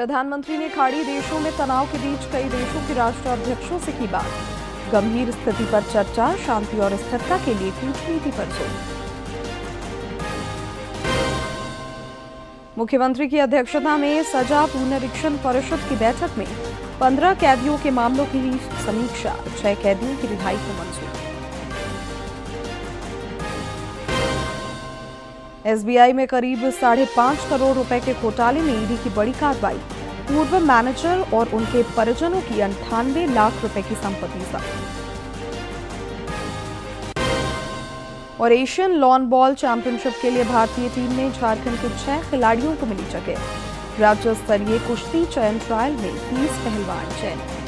प्रधानमंत्री ने खाड़ी देशों में तनाव के बीच कई देशों के राष्ट्राध्यक्षों से की बात। गंभीर स्थिति पर चर्चा, शांति और स्थिरता के लिए कूटनीति पर जोर। मुख्यमंत्री की अध्यक्षता में सजा पुनरीक्षण परिषद की बैठक में 15 कैदियों के मामलों की समीक्षा, 6 कैदियों की रिहाई को मंजूरी। एसबीआई में करीब 5.5 करोड़ रुपए के घोटाले में ईडी की बड़ी कार्रवाई। पूर्व मैनेजर और उनके परिजनों की 98 लाख रुपए की संपत्ति जब्त। और एशियन लॉन बॉल चैंपियनशिप के लिए भारतीय टीम में झारखंड के 6 खिलाड़ियों को मिली जगह। राज्य स्तरीय कुश्ती चयन ट्रायल में 30 पहलवान चयनित।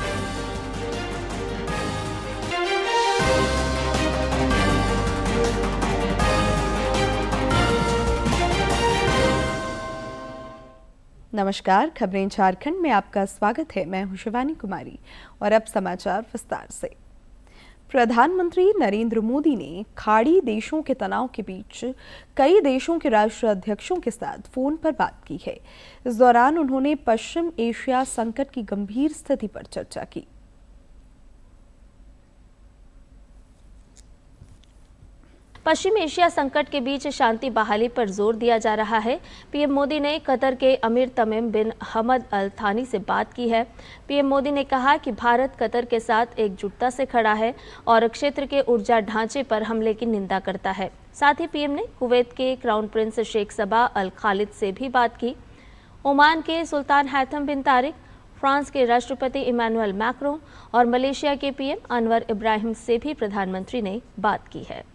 नमस्कार, खबरें झारखंड में आपका स्वागत है। मैं हूं शिवानी कुमारी और अब समाचार विस्तार से। प्रधानमंत्री नरेंद्र मोदी ने खाड़ी देशों के तनाव के बीच कई देशों के राष्ट्राध्यक्षों के साथ फोन पर बात की है। इस दौरान उन्होंने पश्चिम एशिया संकट की गंभीर स्थिति पर चर्चा की। पश्चिम एशिया संकट के बीच शांति बहाली पर जोर दिया जा रहा है। पीएम मोदी ने कतर के अमीर तमीम बिन हमद अल थानी से बात की है। पीएम मोदी ने कहा कि भारत कतर के साथ एकजुटता से खड़ा है और क्षेत्र के ऊर्जा ढांचे पर हमले की निंदा करता है। साथ ही पीएम ने कुवैत के क्राउन प्रिंस शेख सबा अल खालिद से भी बात की। ओमान के सुल्तान हैथम बिन तारिक, फ्रांस के राष्ट्रपति इमैनुअल मैक्रोन और मलेशिया के पीएम अनवर इब्राहिम से भी प्रधानमंत्री ने बात की है।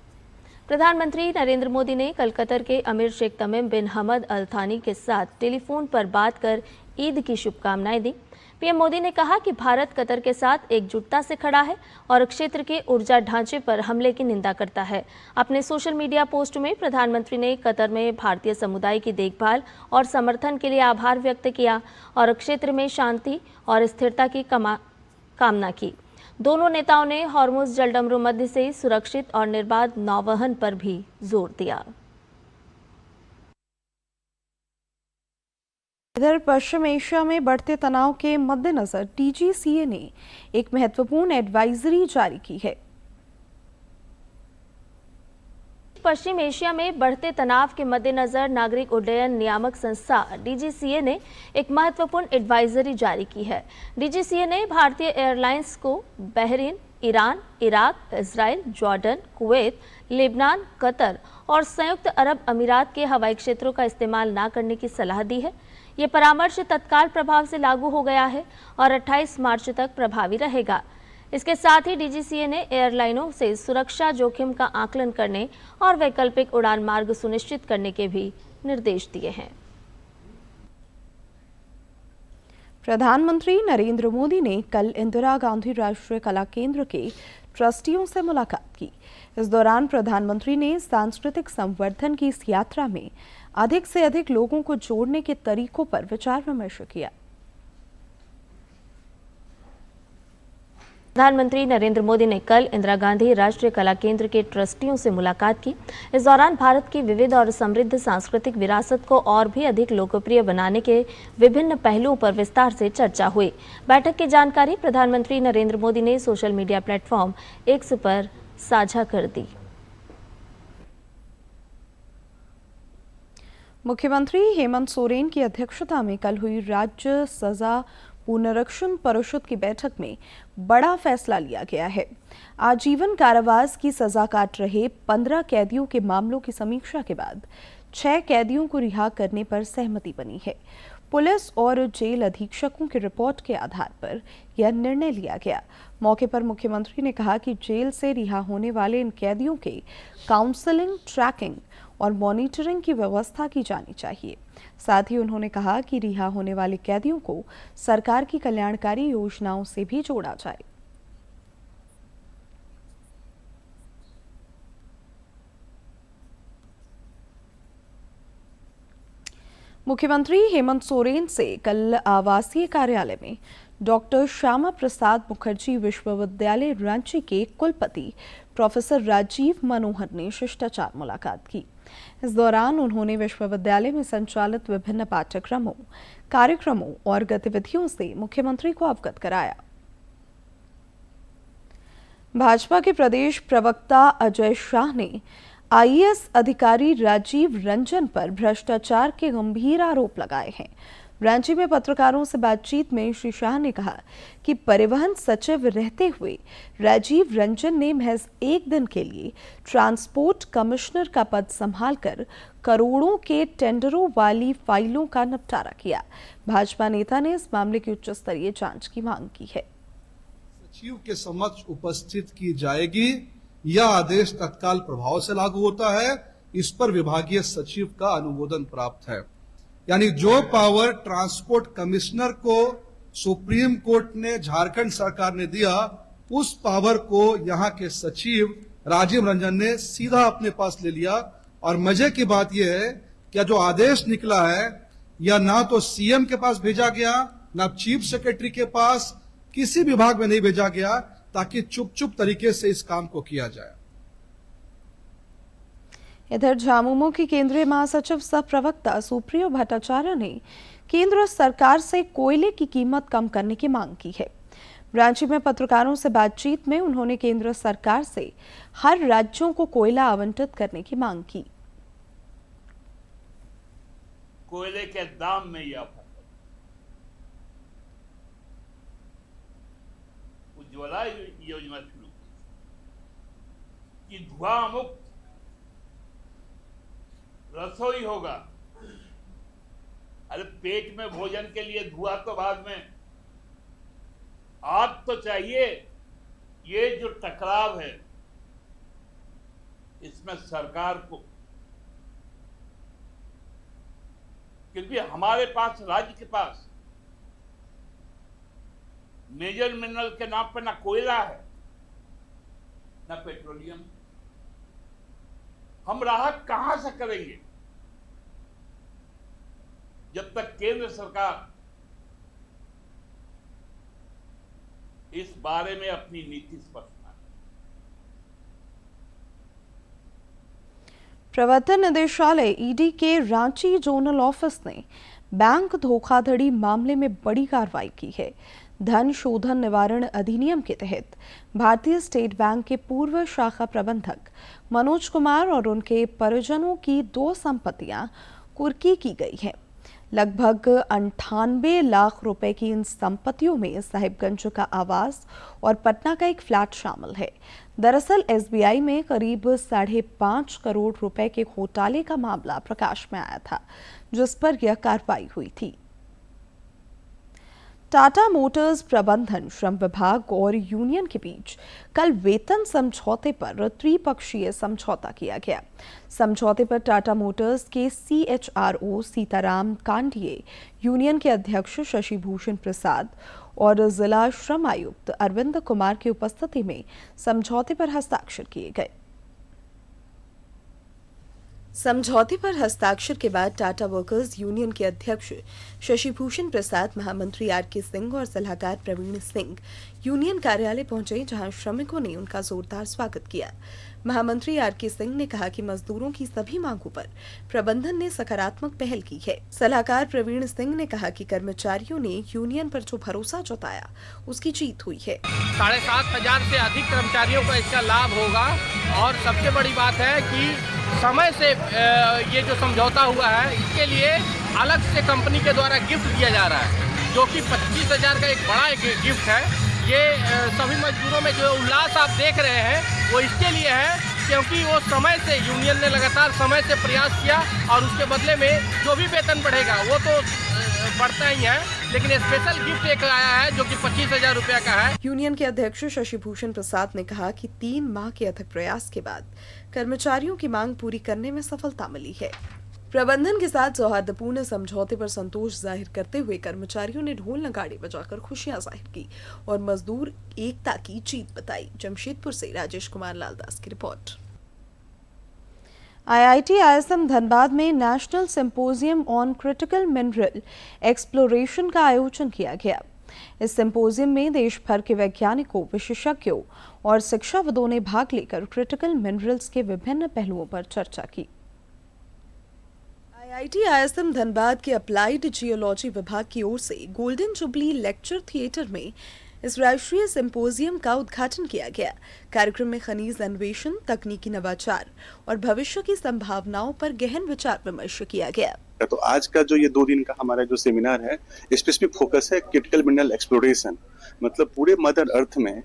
प्रधानमंत्री नरेंद्र मोदी ने कल कतर के अमीर शेख तमीम बिन हमद अल थानी के साथ टेलीफोन पर बात कर ईद की शुभकामनाएं दी। पीएम मोदी ने कहा कि भारत कतर के साथ एकजुटता से खड़ा है और क्षेत्र के ऊर्जा ढांचे पर हमले की निंदा करता है। अपने सोशल मीडिया पोस्ट में प्रधानमंत्री ने कतर में भारतीय समुदाय की देखभाल और समर्थन के लिए आभार व्यक्त किया और क्षेत्र में शांति और स्थिरता की कामना की। दोनों नेताओं ने हॉर्मुज जलडमरू मध्य से सुरक्षित और निर्बाध नौवहन पर भी जोर दिया। इधर पश्चिम एशिया में बढ़ते तनाव के मद्देनजर डीजीसीए ने एक महत्वपूर्ण एडवाइजरी जारी की है। पश्चिम एशिया में बढ़ते तनाव के मद्देनजर नागरिक उड्डयन नियामक संस्था डीजीसीए ने एक महत्वपूर्ण एडवाइजरी जारी की है। डीजीसीए ने भारतीय एयरलाइंस को Bahrain, Iran, Iraq, Israel, Jordan, Kuwait, Lebanon, Qatar और संयुक्त अरब अमीरात के हवाई क्षेत्रों का इस्तेमाल न करने की सलाह दी है। ये परामर्श तत्काल प्रभाव से लागू हो गया है और 28 मार्च तक प्रभावी रहेगा। इसके साथ ही डीजीसीए ने एयरलाइनों से सुरक्षा जोखिम का आकलन करने और वैकल्पिक उड़ान मार्ग सुनिश्चित करने के भी निर्देश दिए हैं। प्रधानमंत्री नरेंद्र मोदी ने कल इंदिरा गांधी राष्ट्रीय कला केंद्र के ट्रस्टियों से मुलाकात की। इस दौरान प्रधानमंत्री ने सांस्कृतिक संवर्धन की इस यात्रा में अधिक से अधिक लोगों को जोड़ने के तरीकों पर विचार विमर्श किया। प्रधानमंत्री नरेंद्र मोदी ने कल इंदिरा गांधी राष्ट्रीय कला केंद्र के ट्रस्टियों से मुलाकात की। इस दौरान भारत की विविध और समृद्ध सांस्कृतिक विरासत को और भी अधिक लोकप्रिय बनाने के विभिन्न पहलुओं पर विस्तार से चर्चा हुई। बैठक की जानकारी प्रधानमंत्री नरेंद्र मोदी ने सोशल मीडिया प्लेटफॉर्म एक्स पर साझा कर दी। मुख्यमंत्री हेमंत सोरेन की अध्यक्षता में कल हुई राज्य सजा पुनरीक्षण परिषद की बैठक में बड़ा फैसला लिया गया है। आजीवन कारावास की सजा काट रहे 15 कैदियों के मामलों की समीक्षा के बाद 6 कैदियों को रिहा करने पर सहमति बनी है। पुलिस और जेल अधीक्षकों की रिपोर्ट के आधार पर यह निर्णय लिया गया। मौके पर मुख्यमंत्री ने कहा कि जेल से रिहा होने वाले इन कैदियों के काउंसलिंग, ट्रैकिंग और मॉनिटरिंग की व्यवस्था की जानी चाहिए। साथ ही उन्होंने कहा कि रिहा होने वाले कैदियों को सरकार की कल्याणकारी योजनाओं से भी जोड़ा जाए। मुख्यमंत्री हेमंत सोरेन से कल आवासीय कार्यालय में डॉक्टर श्यामा प्रसाद मुखर्जी विश्वविद्यालय रांची के कुलपति प्रोफेसर राजीव मनोहर ने शिष्टाचार मुलाकात की। इस दौरान उन्होंने विश्वविद्यालय में संचालित विभिन्न पाठ्यक्रमों, कार्यक्रमों और गतिविधियों से मुख्यमंत्री को अवगत कराया। भाजपा के प्रदेश प्रवक्ता अजय शाह ने आईएएस अधिकारी राजीव रंजन पर भ्रष्टाचार के गंभीर आरोप लगाए हैं। रांची में पत्रकारों से बातचीत में श्री शाह ने कहा कि परिवहन सचिव रहते हुए राजीव रंजन ने महज एक दिन के लिए ट्रांसपोर्ट कमिश्नर का पद संभालकर करोड़ों के टेंडरों वाली फाइलों का निपटारा किया। भाजपा नेता ने इस मामले की उच्च स्तरीय जांच की मांग की है। सचिव के समक्ष उपस्थित की जाएगी। यह आदेश तत्काल प्रभाव से लागू होता है। इस पर विभागीय सचिव का अनुमोदन प्राप्त है। यानी जो पावर ट्रांसपोर्ट कमिश्नर को सुप्रीम कोर्ट ने, झारखंड सरकार ने दिया, उस पावर को यहां के सचिव राजीव रंजन ने सीधा अपने पास ले लिया। और मजे की बात यह है कि जो आदेश निकला है यह ना तो सीएम के पास भेजा गया, ना चीफ सेक्रेटरी के पास, किसी विभाग में नहीं भेजा गया, ताकि चुप चुप तरीके से इस काम को किया जाए। इधर झामुमो की केंद्रीय महासचिव सह प्रवक्ता सुप्रियो भट्टाचार्य ने केंद्र सरकार से कोयले की कीमत कम करने की मांग की है। रांची में पत्रकारों से बातचीत में उन्होंने केंद्र सरकार से हर राज्यों को कोयला आवंटित करने की मांग की। कोयले के दाम में यह फर्क, उज्ज्वला योजना शुरू की कि धुआं मुक्त रसोई होगा। अरे पेट में भोजन के लिए धुआं तो बाद में, आग तो चाहिए। ये जो टकराव है इसमें सरकार को, क्योंकि हमारे पास, राज्य के पास मेजर मिनरल के नाम पर ना कोयला है ना पेट्रोलियम। हम राहत कहां से करेंगे जब तक केंद्र सरकार इस बारे में अपनी नीति स्पष्ट न करे। प्रवर्तन निदेशालय ईडी के रांची जोनल ऑफिस ने बैंक धोखाधड़ी मामले में बड़ी कार्रवाई की है। धन शोधन निवारण अधिनियम के तहत भारतीय स्टेट बैंक के पूर्व शाखा प्रबंधक मनोज कुमार और उनके परिजनों की 2 संपत्तियां कुर्की की गई हैं। लगभग 98 लाख रुपए की इन संपत्तियों में साहिबगंज का आवास और पटना का एक फ्लैट शामिल है। दरअसल एसबीआई में करीब 5.5 करोड़ रुपए के घोटाले का मामला प्रकाश में आया था, जिस पर यह कार्रवाई हुई थी। टाटा मोटर्स प्रबंधन, श्रम विभाग और यूनियन के बीच कल वेतन समझौते पर त्रिपक्षीय समझौता किया गया। समझौते पर टाटा मोटर्स के सीएचआरओ सीताराम कांडिये, यूनियन के अध्यक्ष शशि भूषण प्रसाद और जिला श्रम आयुक्त अरविंद कुमार की उपस्थिति में समझौते पर हस्ताक्षर किए गए। समझौते पर हस्ताक्षर के बाद टाटा वर्कर्स यूनियन के अध्यक्ष शशि भूषण प्रसाद, महामंत्री आरके सिंह और सलाहकार प्रवीण सिंह यूनियन कार्यालय पहुंचे, जहां श्रमिकों ने उनका जोरदार स्वागत किया। महामंत्री आरके सिंह ने कहा कि मजदूरों की सभी मांगों पर प्रबंधन ने सकारात्मक पहल की है। सलाहकार प्रवीण सिंह ने कहा कि कर्मचारियों ने यूनियन पर जो भरोसा जताया उसकी जीत हुई है। 7,500 से अधिक कर्मचारियों को इसका लाभ होगा और सबसे बड़ी बात है कि समय से ये जो समझौता हुआ है इसके लिए अलग से कंपनी के द्वारा गिफ्ट दिया जा रहा है, जो कि 25,000 का एक बड़ा गिफ्ट है। ये सभी मजदूरों में जो उल्लास आप देख रहे हैं वो इसके लिए है क्योंकि वो समय से, यूनियन ने लगातार समय से प्रयास किया और उसके बदले में जो भी वेतन बढ़ेगा वो तो बढ़ता ही है, लेकिन स्पेशल गिफ्ट एक आया है जो कि 25,000 रुपया का है। यूनियन के अध्यक्ष शशि भूषण प्रसाद ने कहा कि 3 माह के अथक प्रयास के बाद कर्मचारियों की मांग पूरी करने में सफलता मिली है। प्रबंधन के साथ सौहार्दपूर्ण समझौते पर संतोष जाहिर करते हुए कर्मचारियों ने ढोल नगाड़े बजाकर खुशियां जाहिर की और मजदूर एकता की जीत बताई। जमशेदपुर से राजेश कुमार लालदास की रिपोर्ट। IIT ISM धनबाद में national symposium on critical mineral exploration का आयोजन किया गया। इस सिंपोजियम में देश भर के वैज्ञानिकों, विशेषज्ञों और शिक्षाविदों ने भाग लेकर क्रिटिकल मिनरल्स के विभिन्न पहलुओं पर चर्चा की। IIT ISM धनबाद के अप्लाइड जियोलॉजी विभाग की ओर से गोल्डन जुबली लेक्चर थिएटर में इस राष्ट्रीय सिंपोजियम का उद्घाटन किया गया। कार्यक्रम में खनिज अन्वेषण, तकनीकी नवाचार और भविष्य की संभावनाओं पर गहन विचार विमर्श किया गया। तो आज का जो ये 2 दिन का हमारा जो सेमिनार है, स्पेसिफिक फोकस है क्रिटिकल मिनरल एक्सप्लोरेशन। मतलब पूरे मदर अर्थ में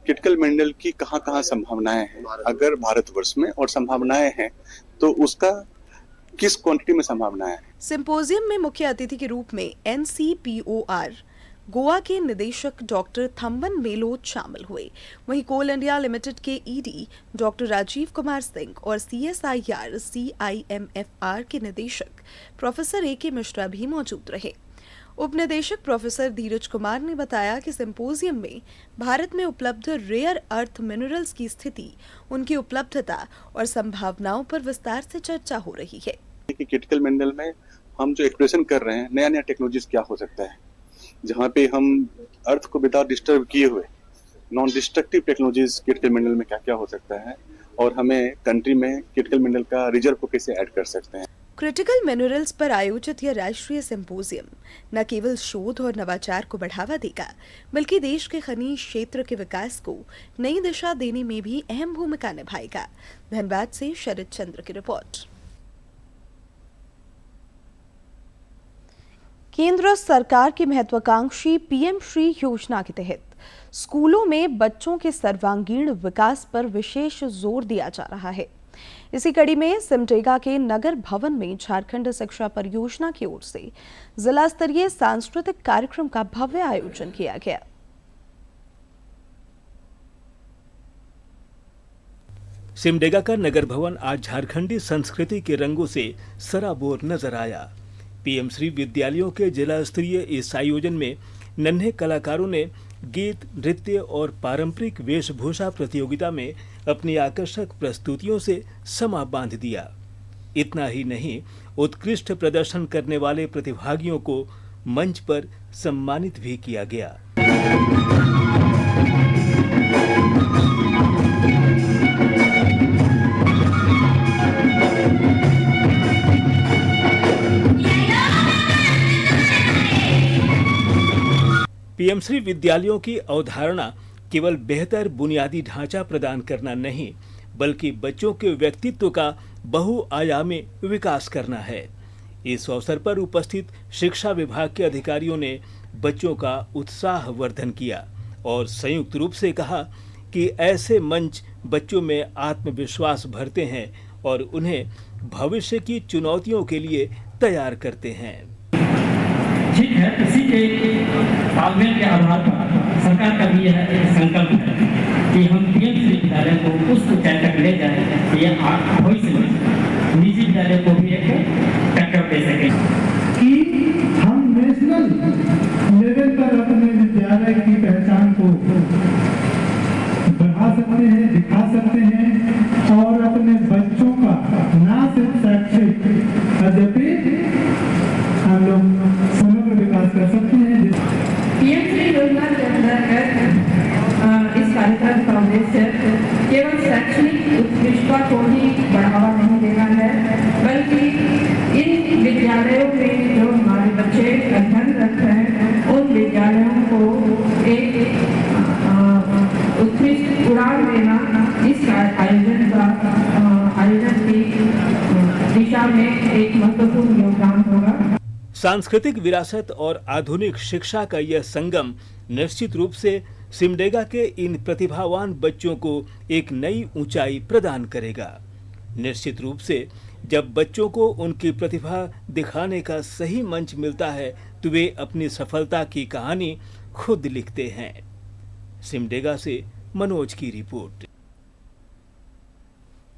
क्रिटिकल मिनरल की कहाँ संभावनाएं हैं, अगर भारतवर्ष में और संभावनाएं हैं तो उसका किस क्वांटिटी में संभावनाएं है। सिंपोजियम में मुख्य अतिथि के रूप में NCPOR गोवा के निदेशक डॉक्टर थम्बन मेलोट शामिल हुए। वहीं कोल इंडिया लिमिटेड के ED डॉक्टर राजीव कुमार सिंह और CSIR CIMFR के निदेशक प्रोफेसर AK मिश्रा भी मौजूद रहे। उप निदेशक प्रोफेसर धीरज कुमार ने बताया कि सिंपोजियम में भारत में उपलब्ध रेयर अर्थ मिनरल्स की स्थिति, उनकी उपलब्धता और संभावनाओं पर विस्तार से चर्चा हो रही है। क्रिटिकल मिनरल में हम जो एक्सप्लोरेशन कर रहे हैं, नया टेक्नोलॉजीज क्या हो सकता है, जहाँ पे हम अर्थ को विदाउट डिस्टर्ब किए हुए non destructive technologies critical mineral में क्या हो सकता है, और हमें कंट्री में क्रिटिकल मिनरल का रिजर्व को कैसे ऐड कर सकते हैं। क्रिटिकल मिनरल्स पर आयोजित यह राष्ट्रीय सिंपोजियम न केवल शोध और नवाचार को बढ़ावा देगा, बल्कि देश के खनिज क्षेत्र के विकास को नई दिशा देने में भी अहम भूमिका निभाएगा। धनबाद से शरद चंद्र की रिपोर्ट। केंद्र सरकार की महत्वाकांक्षी PM श्री योजना के तहत स्कूलों में बच्चों के सर्वांगीण विकास पर विशेष जोर दिया जा रहा है। इसी कड़ी में सिमडेगा के नगर भवन में झारखंड शिक्षा परियोजना की ओर से जिला स्तरीय सांस्कृतिक कार्यक्रम का भव्य आयोजन किया गया। सिमडेगा का नगर भवन आज झारखंडी संस्कृति के रंगों से सराबोर नजर आया। PM श्री विद्यालयों के जिला स्तरीय इस आयोजन में नन्हे कलाकारों ने गीत, नृत्य और पारंपरिक वेशभूषा प्रतियोगिता में अपनी आकर्षक प्रस्तुतियों से समा बांध दिया। इतना ही नहीं, उत्कृष्ट प्रदर्शन करने वाले प्रतिभागियों को मंच पर सम्मानित भी किया गया। PM श्री विद्यालयों की अवधारणा केवल बेहतर बुनियादी ढांचा प्रदान करना नहीं, बल्कि बच्चों के व्यक्तित्व का बहुआयामी विकास करना है। इस अवसर पर उपस्थित शिक्षा विभाग के अधिकारियों ने बच्चों का उत्साहवर्धन किया और संयुक्त रूप से कहा कि ऐसे मंच बच्चों में आत्मविश्वास भरते हैं और उन्हें भविष्य की चुनौतियों के लिए तैयार करते हैं। ठीक है, इसी के तालमेल के आधार पर सरकार का भी यह एक संकल्प है कि हम PM श्री विद्यालय को उस ऊंचाई तक ले जाए कि ये भविष्य में निजी विद्यालय को भी एक टक्कर दे सके, कि हम नेशनल लेवल पर अपने विद्यालय की पहचान को बढ़ा सकते हैं, दिखा सकते हैं और अपने बच्चों का न सिर्फ शैक्षिक यद्यपि हम लोग समग्र विकास कर सकते हैं। PM श्री योजना के अंतर्गत इस कार्यक्रम का उद्देश्य केवल शैक्षणिक उत्कृष्टता को ही बढ़ावा नहीं देना है, बल्कि इन विद्यालयों में जो हमारे बच्चे अध्ययनरत हैं, उन विद्यालयों को एक उत्कृष्ट उड़ान देना इस आयोजन की दिशा में एक महत्वपूर्ण योगदान होगा। सांस्कृतिक विरासत और आधुनिक शिक्षा का यह संगम निश्चित रूप से सिमडेगा के इन प्रतिभावान बच्चों को एक नई ऊंचाई प्रदान करेगा। निश्चित रूप से जब बच्चों को उनकी प्रतिभा दिखाने का सही मंच मिलता है तो वे अपनी सफलता की कहानी खुद लिखते हैं। सिमडेगा से मनोज की रिपोर्ट।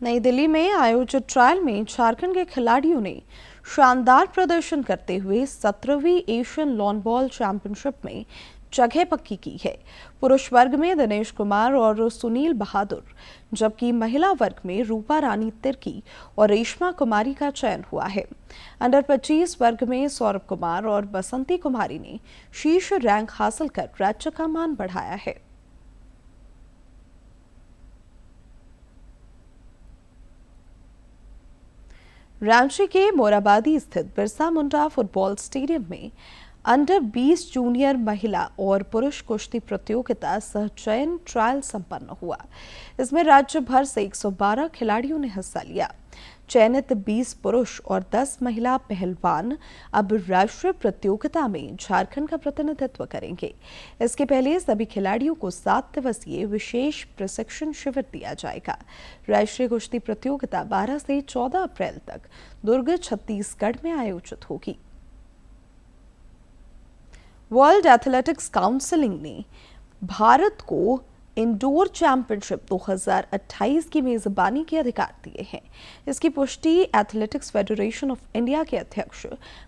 नई दिल्ली में आयोजित ट्रायल में झारखंड के खिलाड़ियों ने शानदार प्रदर्शन करते हुए 17वीं एशियन लॉन बॉल चैंपियनशिप में जगह पक्की की है। पुरुष वर्ग में दिनेश कुमार और सुनील बहादुर, जबकि महिला वर्ग में रूपा रानी तिर्की और रेशमा कुमारी का चयन हुआ है। अंडर 25 वर्ग में सौरभ कुमार और बसंती कुमारी ने शीर्ष रैंक हासिल कर राज्य का मान बढ़ाया है। रांची के मोराबादी स्थित बिरसा मुंडा फुटबॉल स्टेडियम में अंडर 20 जूनियर महिला और पुरुष कुश्ती प्रतियोगिता सह चयन ट्रायल संपन्न हुआ। इसमें राज्य भर से 112 खिलाड़ियों ने हिस्सा लिया। चयनित 20 पुरुष और 10 महिला पहलवान अब राष्ट्रीय प्रतियोगिता में झारखंड का प्रतिनिधित्व करेंगे। इसके पहले सभी खिलाड़ियों को 7 दिवसीय विशेष प्रशिक्षण शिविर दिया जाएगा। राष्ट्रीय कुश्ती प्रतियोगिता 12 से 14 अप्रैल तक दुर्ग, छत्तीसगढ़ में आयोजित होगी। वर्ल्ड एथलेटिक्स काउंसिलिंग ने भारत को इंडोर चैंपियनशिप 2028 की मेजबानी के अधिकार दिए हैं। इसकी पुष्टि एथलेटिक्स फेडरेशन ऑफ इंडिया के अध्यक्ष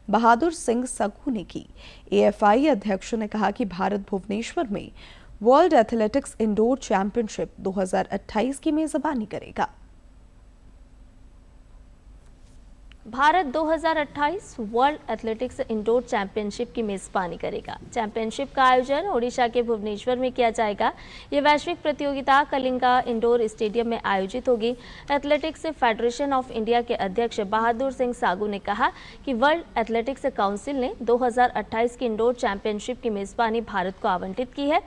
बहादुर सिंह सगू ने की। एएफआई अध्यक्ष ने कहा कि भारत भुवनेश्वर में वर्ल्ड एथलेटिक्स इंडोर चैंपियनशिप 2028 की मेजबानी करेगा। Bharat 2028 world athletics indoor championship की मेजबानी करेगा। चैंपियनशिप का आयोजन ओडिशा के भुवनेश्वर में किया जाएगा। ये वैश्विक प्रतियोगिता कलिंगा इंडोर स्टेडियम में आयोजित होगी। एथलेटिक्स फेडरेशन ऑफ इंडिया के अध्यक्ष बहादुर सिंह सागू ने कहा कि वर्ल्ड एथलेटिक्स काउंसिल ने 2028 की इंडोर चैंपियनशिप की मेजबानी भारत को आवंटित की है।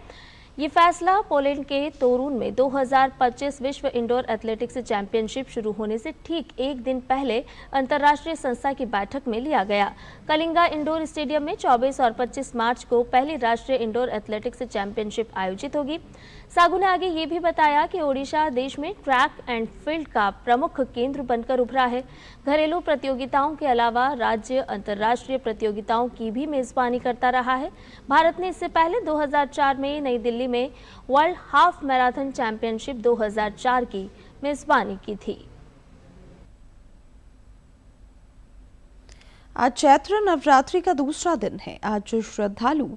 ये फैसला पोलैंड के तोरून में 2025 विश्व इंडोर एथलेटिक्स चैंपियनशिप शुरू होने से ठीक एक दिन पहले अंतर्राष्ट्रीय संस्था की बैठक में लिया गया। कलिंगा इंडोर स्टेडियम में 24 और 25 मार्च को पहली राष्ट्रीय इंडोर एथलेटिक्स चैंपियनशिप आयोजित होगी। सागू ने आगे ये भी बताया कि ओडिशा देश में ट्रैक एंड फील्ड का प्रमुख केंद्र बनकर उभरा है। घरेलू प्रतियोगिताओं के अलावा राज्य अंतर्राष्ट्रीय प्रतियोगिताओं की भी मेजबानी करता रहा है। भारत ने इससे पहले 2004 में नई दिल्ली में वर्ल्ड हाफ मैराथन चैंपियनशिप 2004 की मेजबानी की थी। आज चैत्र नवरात्रि का दूसरा दिन है। आज श्रद्धालु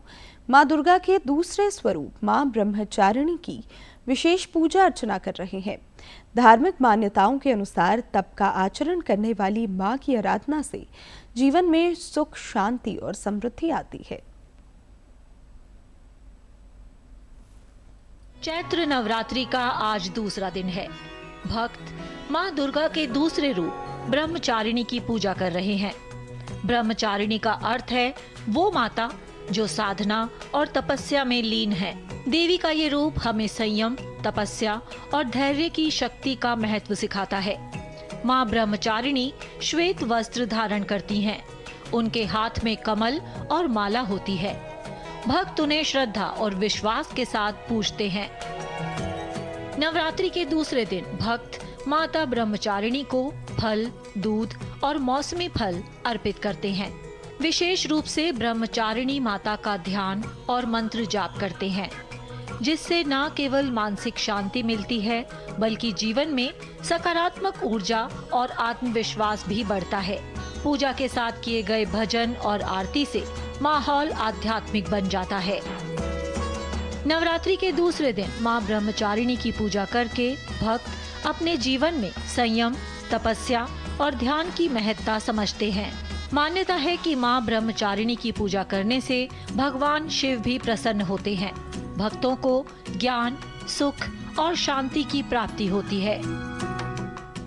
मां दुर्गा के दूसरे स्वरूप मां ब्रह्मचारिणी की विशेष पूजा अर्चना कर रहे हैं। धार्मिक मान्यताओं के अनुसार तप का आचरण करने वाली मां की आराधना से जीवन में सुख, शांति और समृद्धि आती है। चैत्र नवरात्रि का आज दूसरा दिन है। भक्त मां दुर्गा के दूसरे रूप ब्रह्मचारिणी की पूजा कर रहे हैं। ब्रह्मचारिणी का अर्थ है वो माता जो साधना और तपस्या में लीन है। देवी का ये रूप हमें संयम, तपस्या और धैर्य की शक्ति का महत्व सिखाता है। मां ब्रह्मचारिणी श्वेत वस्त्र धारण करती हैं। उनके हाथ में कमल और माला होती है। भक्त उन्हें श्रद्धा और विश्वास के साथ पूजते हैं। नवरात्रि के दूसरे दिन भक्त माता ब्रह्मचारिणी को फल, दूध और मौसमी फल अर्पित करते हैं। विशेष रूप से ब्रह्मचारिणी माता का ध्यान और मंत्र जाप करते हैं, जिससे न केवल मानसिक शांति मिलती है बल्कि जीवन में सकारात्मक ऊर्जा और आत्मविश्वास भी बढ़ता है। पूजा के साथ किए गए भजन और आरती से माहौल आध्यात्मिक बन जाता है। नवरात्रि के दूसरे दिन मां ब्रह्मचारिणी की पूजा करके भक्त अपने जीवन में संयम, तपस्या और ध्यान की महत्ता समझते हैं। मान्यता है कि मां ब्रह्मचारिणी की पूजा करने से भगवान शिव भी प्रसन्न होते हैं। भक्तों को ज्ञान, सुख और शांति की प्राप्ति होती है।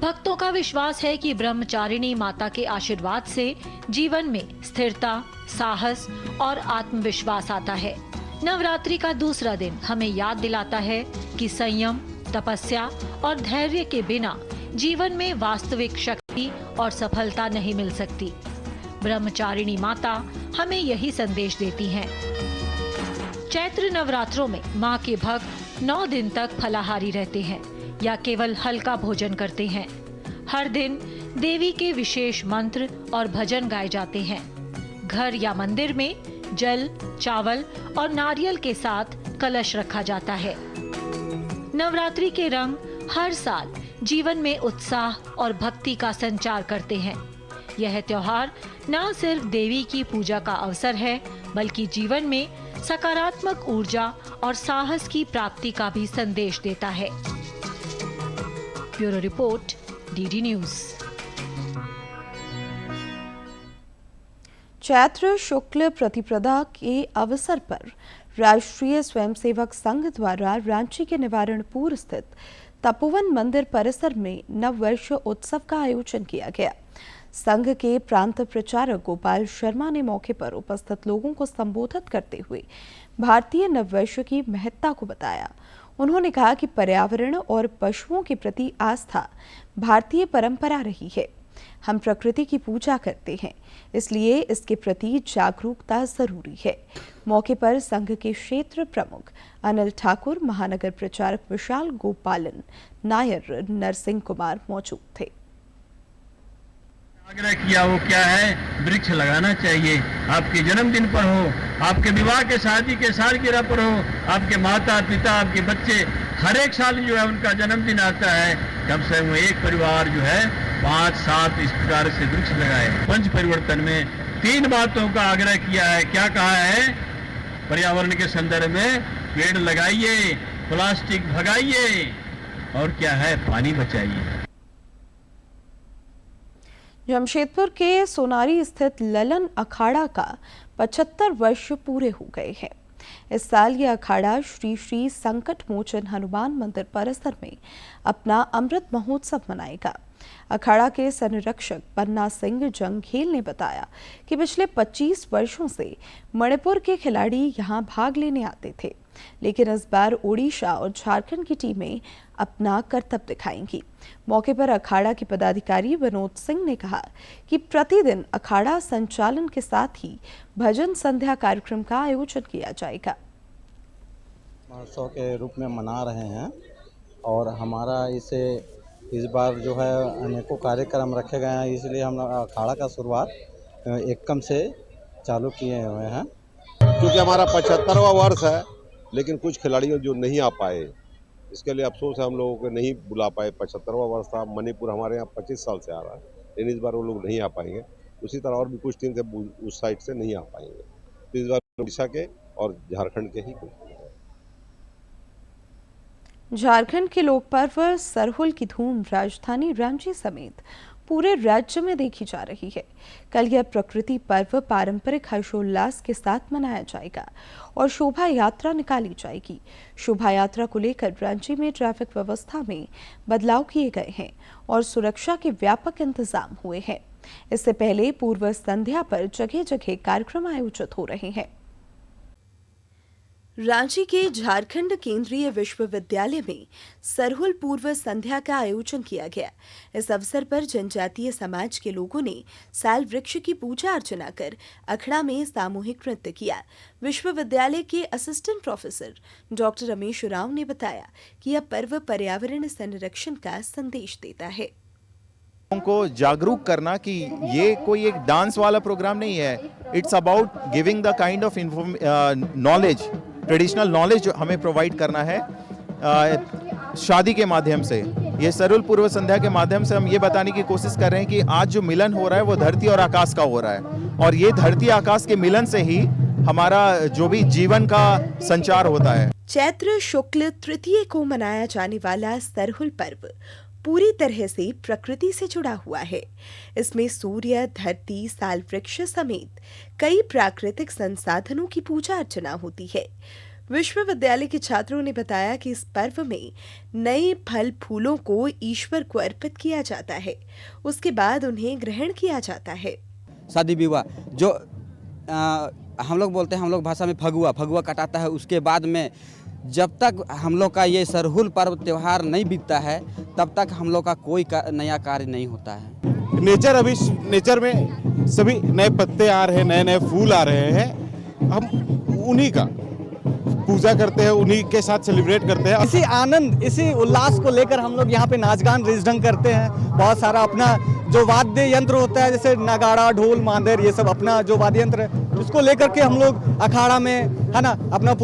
भक्तों का विश्वास है कि ब्रह्मचारिणी माता के आशीर्वाद से जीवन में स्थिरता, साहस और आत्मविश्वास आता है। नवरात्रि का दूसरा दिन हमें याद दिलाता है कि संयम, तपस्या और धैर्य के बिना जीवन में वास्तविक शक्ति और सफलता नहीं मिल सकती। ब्रह्मचारिणी माता हमें यही संदेश देती हैं। चैत्र नवरात्रों में मां के भक्त 9 दिन तक फलाहारी रहते हैं या केवल हल्का भोजन करते हैं। हर दिन देवी के विशेष मंत्र और भजन गाए जाते हैं। घर या मंदिर में जल, चावल और नारियल के साथ कलश रखा जाता है। नवरात्रि के रंग हर साल जीवन में उत्साह और भक्ति का संचार करते हैं। यह त्योहार न सिर्फ देवी की पूजा का अवसर है बल्कि जीवन में सकारात्मक ऊर्जा और साहस की प्राप्ति का भी संदेश देता है। Bureau report, DD news. चैत्र शुक्ल प्रतिपदा के अवसर पर राष्ट्रीय स्वयंसेवक संघ द्वारा रांची के निवारणपुर स्थित तपोवन मंदिर परिसर में नववर्ष उत्सव का आयोजन किया गया। संघ के प्रांत प्रचारक गोपाल शर्मा ने मौके पर उपस्थित लोगों को संबोधित करते हुए भारतीय नववर्ष की महत्ता को बताया। उन्होंने कहा कि पर्यावरण और पशुओं के प्रति आस्था भारतीय परंपरा रही है। हम प्रकृति की पूजा करते हैं, इसलिए इसके प्रति जागरूकता जरूरी है। मौके पर संघ के क्षेत्र प्रमुख अनिल ठाकुर, महानगर प्रचारक विशाल गोपालन नायर, नरसिंह कुमार मौजूद थे। आग्रह किया वो क्या है, वृक्ष लगाना चाहिए। आपके जन्मदिन पर हो, आपके विवाह के शादी के सालगिरह पर हो, आपके माता पिता, आपके बच्चे, हर एक साल जो है उनका जन्मदिन आता है, कम से कम एक परिवार जो है 5-7 इस प्रकार से वृक्ष लगाए। पंच परिवर्तन में 3 बातों का आग्रह किया है। क्या कहा है? पर्यावरण के संदर्भ में पेड़ लगाइए, प्लास्टिक भगाइए, और क्या है, पानी बचाइए। जमशेदपुर के सोनारी स्थित ललन अखाड़ा का 75 वर्ष पूरे हो गए हैं। इस साल यह अखाड़ा श्री श्री संकट मोचन हनुमान मंदिर परिसर में अपना अमृत महोत्सव मनाएगा। अखाड़ा के संरक्षक पन्ना सिंह जंघेल ने बताया कि पिछले 25 वर्षों से मणिपुर के खिलाड़ी यहां भाग लेने आते थे, लेकिन इस बार ओडिशा और झारखंड की टीमें अपना करतब दिखाएंगी। मौके पर अखाड़ा के पदाधिकारी विनोद सिंह ने कहा कि प्रतिदिन अखाड़ा संचालन के साथ ही भजन संध्या कार्यक्रम का आयोजन किया जाएगा। महोत्सव के रूप में मना रहे हैं और हमारा इस बार जो है अनेकों कार्यक्रम रखे गए हैं, इसलिए हम अखाड़ा का शुरुआत एकम से चालू किए हुए हैं। क्योंकि हमारा 75वां वर्ष है, लेकिन कुछ खिलाड़ियों जो नहीं आ पाए, इसके लिए अफसोस है। हम लोगों को नहीं बुला पाए। 75वां वर्ष था। मणिपुर हमारे यहाँ 25 साल से आ रहा है, लेकिन इस बार वो लोग नहीं आ पाएंगे। उसी तरह और भी कुछ टीम से उस साइड से नहीं आ पाएंगे, तो इस बार उड़ीसा के और झारखंड के ही कुछ। झारखंड के लोक पर्व सरहुल की धूम राजधानी रांची समेत पूरे राज्य में देखी जा रही है। कल यह प्रकृति पर्व पारंपरिक हर्षोल्लास के साथ मनाया जाएगा और शोभा यात्रा निकाली जाएगी। शोभा यात्रा को लेकर रांची में ट्रैफिक व्यवस्था में बदलाव किए गए हैं और सुरक्षा के व्यापक इंतजाम हुए हैं। इससे पहले पूर्व संध्या पर जगह जगह कार्यक्रम आयोजित हो रहे हैं। रांची के झारखंड केंद्रीय विश्वविद्यालय में सरहुल पूर्व संध्या का आयोजन किया गया। इस अवसर पर जनजातीय समाज के लोगों ने साल वृक्ष की पूजा अर्चना कर अखड़ा में सामूहिक नृत्य किया। विश्वविद्यालय के assistant professor doctor Ramesh Rao ने बताया कि यह पर्व पर्यावरण संरक्षण का संदेश देता है। को जागरूक करना कि ये कोई एक डांस वाला प्रोग्राम नहीं है। It's about giving the kind of knowledge, traditional knowledge जो हमें प्रोवाइड करना है शादी के माध्यम से। ये सरहुल पूर्व संध्या के माध्यम से हम ये बताने की कोशिश कर रहे हैं कि आज जो मिलन हो रहा है वो धरती और आकाश का हो रहा है, और ये धरती आकाश के मिलन से ही हमारा जो भी जीवन का संचार होता है। चैत्र शुक्ल तृतीय को मनाया जाने वाला सरहुल पर्व पूरी तरह से प्रकृति से जुड़ा हुआ है। इसमें सूर्य, धरती, साल वृक्ष समेत कई प्राकृतिक संसाधनों की पूजा अर्चना होती है। विश्वविद्यालय के छात्रों ने बताया कि इस पर्व में नए फल फूलों को ईश्वर को अर्पित किया जाता है, उसके बाद उन्हें ग्रहण किया जाता है। शादी विवाह जो हम लोग बोलते हैं, हम लोग भाषा में फगुआ कटाता है। उसके बाद में जब तक हम लोग का ये सरहुल पर्व त्योहार नहीं बीतता है, तब तक हम लोग का कोई नया कार्य नहीं होता है। नेचर में सभी नए पत्ते आ रहे हैं, नए नए फूल आ रहे हैं। हम उन्हीं का पूजा करते हैं, उन्हीं के साथ सेलिब्रेट करते हैं। इसी आनंद, इसी उल्लास को लेकर हम लोग यहाँ पे नाच गान रिजढंग करते हैं। बहुत सारा अपना जो वाद्य यंत्र होता है जैसे नगाड़ा, ढोल, मांदर, ये सब अपना जो वाद्य यंत्र है उसको लेकर के हम लोग अखाड़ा में है ना अपना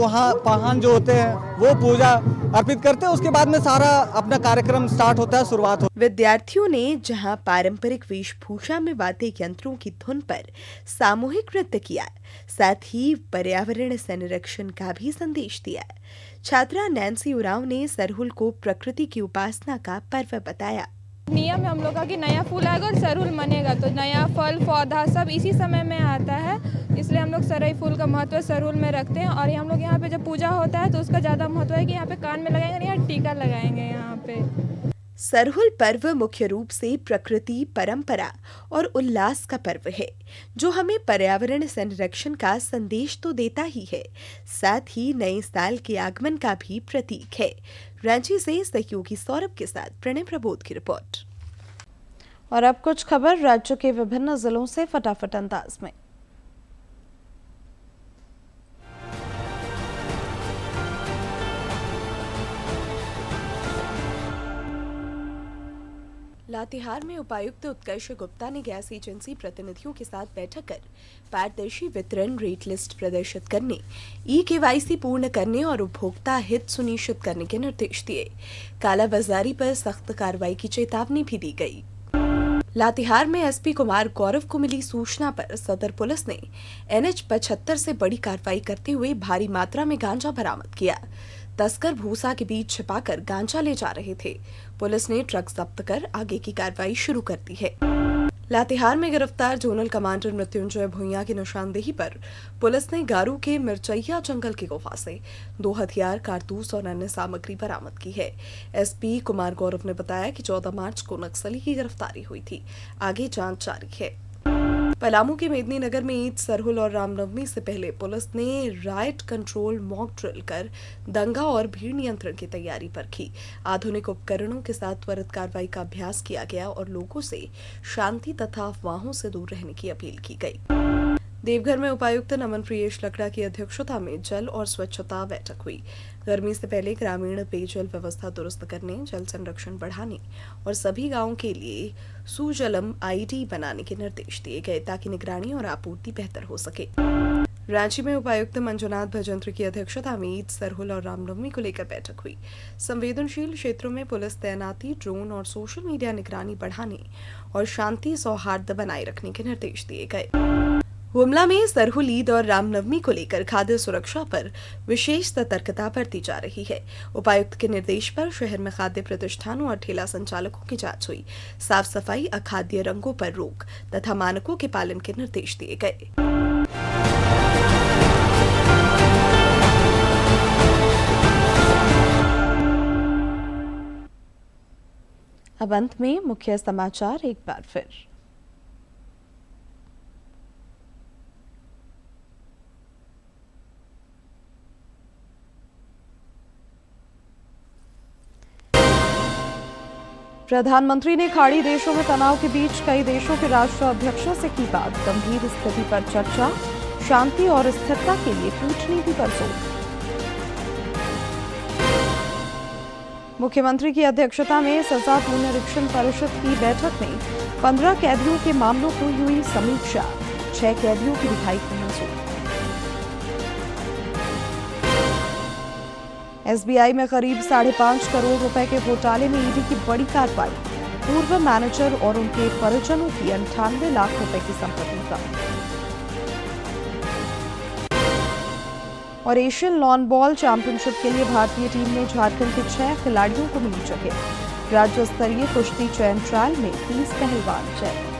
पाहन जो होते हैं वो पूजा अर्पित करते हैं। उसके बाद में सारा अपना कार्यक्रम स्टार्ट होता है, शुरुआत होती है। विद्यार्थियों ने जहां पारंपरिक वेशभूषा में वाद्य यंत्रों की धुन पर सामूहिक नृत्य किया, साथ ही पर्यावरण संरक्षण का भी संदेश दिया। छात्रा नैन्सी उरांव ने सरहुल को प्रकृति की उपासना का पर्व बताया। नियम है हम लोग का कि नया फूल आएगा और सरहुल मनेगा, तो नया फल पौधा सब इसी समय में आता है, इसलिए हम लोग सरई फूल का महत्व सरहुल में रखते हैं। और हम लोग यहाँ पे जब पूजा होता है तो उसका ज़्यादा महत्व है कि यहाँ पे कान में लगाएंगे, यहाँ टीका लगाएंगे। यहाँ पे सरहुल पर्व मुख्य रूप से प्रकृति, परंपरा और उल्लास का पर्व है, जो हमें पर्यावरण संरक्षण का संदेश तो देता ही है, साथ ही नए साल के आगमन का भी प्रतीक है। रांची से सहयोगी सौरभ के साथ प्रणय प्रबोध की रिपोर्ट। और अब कुछ खबर राज्य के विभिन्न जिलों से फटाफट अंदाज में। लातेहार में उपायुक्त उत्कर्ष गुप्ता ने गैस एजेंसी प्रतिनिधियों के साथ बैठक कर पारदर्शी वितरण, रेट लिस्ट प्रदर्शित करने, ई-केवाईसी पूर्ण करने और उपभोक्ता हित सुनिश्चित करने के निर्देश दिए। कालाबाजारी पर सख्त कार्रवाई की चेतावनी भी दी गई। लातेहार में एसपी कुमार गौरव को मिली सूचना पर सदर पुलिस ने NH 75 से बड़ी कार्रवाई करते हुए भारी मात्रा में गांजा बरामद किया। तस्कर भूसा के बीच छिपाकर गांजा ले जा रहे थे। पुलिस ने ट्रक जब्त कर आगे की कार्रवाई शुरू कर दी है। लातेहार में गिरफ्तार जोनल कमांडर मृत्युंजय भुइयां की निशानदेही पर पुलिस ने गारू के मिर्चैया जंगल की गुफा से 2 हथियार, कारतूस और अन्य सामग्री बरामद की है। एसपी कुमार गौरव ने बताया कि 14 मार्च को नक्सली की गिरफ्तारी हुई थी। आगे जांच जारी है। पलामू के मेदिनीनगर में ईद, सरहुल और रामनवमी से पहले पुलिस ने राइट कंट्रोल मॉक ड्रिल कर दंगा और भीड़ नियंत्रण की तैयारी पर की। आधुनिक उपकरणों के साथ त्वरित कार्रवाई का अभ्यास किया गया और लोगों से शांति तथा अफवाहों से दूर रहने की अपील की गई। देवघर में उपायुक्त नमन प्रियेश लकड़ा की अध्यक्षता में जल और स्वच्छता बैठक हुई। गर्मी से पहले ग्रामीण पेयजल व्यवस्था दुरुस्त करने, जल संरक्षण बढ़ाने और सभी गांवों के लिए सुजलम ID बनाने के निर्देश दिए गए ताकि निगरानी और आपूर्ति बेहतर हो सके। रांची में उपायुक्त मंजुनाथ भजंत्री की अध्यक्षता में ईद, सरहुल और रामनवमी को लेकर बैठक हुई। संवेदनशील क्षेत्रों में पुलिस तैनाती, ड्रोन और सोशल मीडिया निगरानी बढ़ाने और शांति सौहार्द बनाए रखने के निर्देश दिए गए। गुमला में सरहुल, ईद और रामनवमी को लेकर खाद्य सुरक्षा पर विशेष सतर्कता बरती जा रही है। उपायुक्त के निर्देश पर शहर में खाद्य प्रतिष्ठानों और ठेला संचालकों की जांच हुई। साफ सफाई, अखाद्य रंगों पर रोक तथा मानकों के पालन के निर्देश दिए गए। अब अंत में मुख्य समाचार एक बार फिर। प्रधानमंत्री ने खाड़ी देशों में तनाव के बीच कई देशों के राष्ट्राध्यक्षों से की बात। गंभीर स्थिति पर चर्चा, शांति और स्थिरता के लिए कूटनीति पर जोर। मुख्यमंत्री की अध्यक्षता में सजा पुनरीक्षण परिषद की बैठक में 15 कैदियों के मामलों की हुई समीक्षा। 6 कैदियों की रिहाई को मंजूर। SBI में करीब 5.5 करोड़ रुपए के घोटाले में ईडी की बड़ी कार्रवाई। पूर्व मैनेजर और उनके परिजनों की 98 लाख रुपए की संपत्ति जब्त। और एशियन लॉन बॉल चैंपियनशिप के लिए भारतीय टीम में झारखंड के 6 खिलाड़ियों को मिली जगह। राज्य स्तरीय कुश्ती चयन ट्रायल में 30 पहलवान चयन।